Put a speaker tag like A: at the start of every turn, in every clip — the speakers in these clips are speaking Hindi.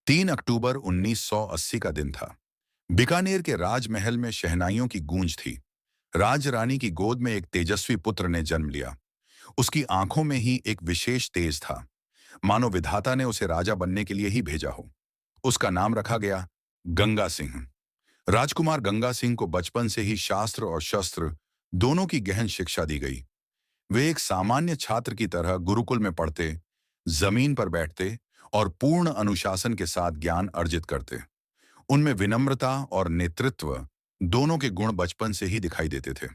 A: 3 अक्टूबर 1980 का दिन था। बीकानेर के राजमहल में शहनाइयों की गूंज थी। राज रानी की गोद में एक तेजस्वी पुत्र ने जन्म लिया। उसकी आंखों में ही एक विशेष तेज था, मानो विधाता ने उसे राजा बनने के लिए ही भेजा हो। उसका नाम रखा गया गंगा सिंह। राजकुमार गंगा सिंह को बचपन से ही शास्त्र और शस्त्र दोनों की गहन शिक्षा दी गई। वे एक सामान्य छात्र की तरह गुरुकुल में पढ़ते, जमीन पर बैठते और पूर्ण अनुशासन के साथ ज्ञान अर्जित करते। उनमें विनम्रता और नेतृत्व दोनों के गुण बचपन से ही दिखाई देते थे।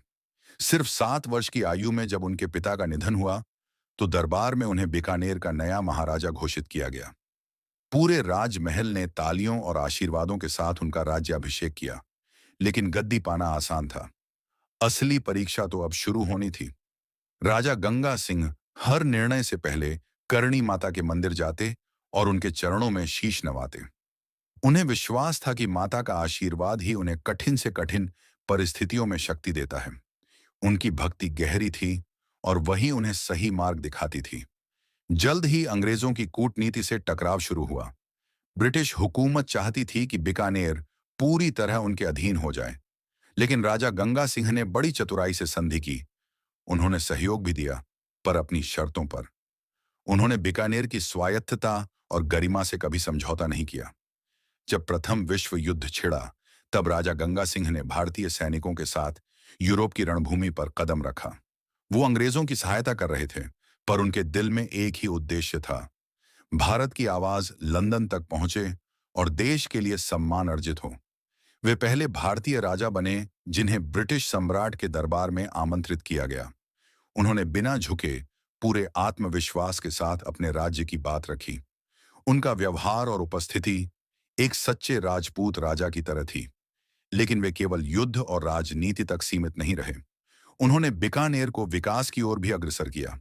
A: सिर्फ 7 वर्ष की आयु में जब उनके पिता का निधन हुआ, तो दरबार में उन्हें बीकानेर का नया महाराजा घोषित किया गया। पूरे राजमहल ने तालियों और आशीर्वादों के साथ उनका राज्याभिषेक किया, लेकिन गद्दी पाना आसान था। असली परीक्षा तो अब शुरू होनी थी। राजा गंगा सिंह हर निर्णय से पहले करणी माता के मंदिर जाते और उनके चरणों में शीश नवाते। उन्हें विश्वास था कि माता का आशीर्वाद ही उन्हें कठिन से कठिन परिस्थितियों में शक्ति देता है। उनकी भक्ति गहरी थी और वही उन्हें सही मार्ग दिखाती थी। जल्द ही अंग्रेजों की कूटनीति से टकराव शुरू हुआ। ब्रिटिश हुकूमत चाहती थी कि बीकानेर पूरी तरह उनके अधीन हो जाए, लेकिन राजा गंगा सिंह ने बड़ी चतुराई से संधि की। उन्होंने सहयोग भी दिया, पर अपनी शर्तों पर। उन्होंने बीकानेर की स्वायत्तता और गरिमा से कभी समझौता नहीं किया। जब प्रथम विश्व युद्ध छिड़ा, तब राजा गंगा सिंह ने भारतीय सैनिकों के साथ यूरोप की रणभूमि पर कदम रखा। वो अंग्रेजों की सहायता कर रहे थे, पर उनके दिल में एक ही उद्देश्य था। भारत की आवाज लंदन तक पहुंचे और देश के लिए सम्मान अर्जित हो। वे पहले भारतीय राजा बने जिन्हें ब्रिटिश सम्राट के दरबार में आमंत्रित किया गया। उन्होंने बिना झुके पूरे आत्मविश्वास के साथ अपने राज्य की बात रखी। उनका व्यवहार और उपस्थिति एक सच्चे राजपूत राजा की तरह थी। लेकिन वे केवल युद्ध और राजनीति तक सीमित नहीं रहे। उन्होंने बीकानेर को विकास की ओर भी अग्रसर किया।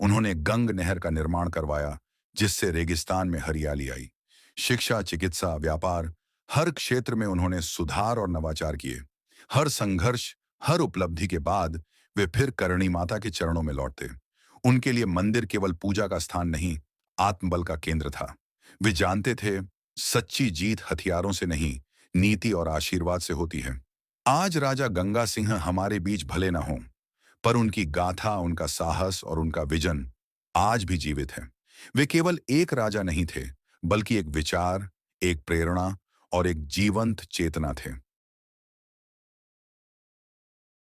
A: उन्होंने गंग नहर का निर्माण करवाया, जिससे रेगिस्तान में हरियाली आई। शिक्षा, चिकित्सा, व्यापार, हर क्षेत्र में उन्होंने सुधार और नवाचार किए। हर संघर्ष, हर उपलब्धि के बाद वे फिर करणी माता के चरणों में लौटते। उनके लिए मंदिर केवल पूजा का स्थान नहीं, आत्मबल का केंद्र था। वे जानते थे, सच्ची जीत हथियारों से नहीं, नीति और आशीर्वाद से होती है। आज राजा गंगा सिंह हमारे बीच भले ना हों, पर उनकी गाथा, उनका साहस और उनका विजन आज भी जीवित है। वे केवल एक राजा नहीं थे, बल्कि एक विचार, एक प्रेरणा और एक जीवंत चेतना थे।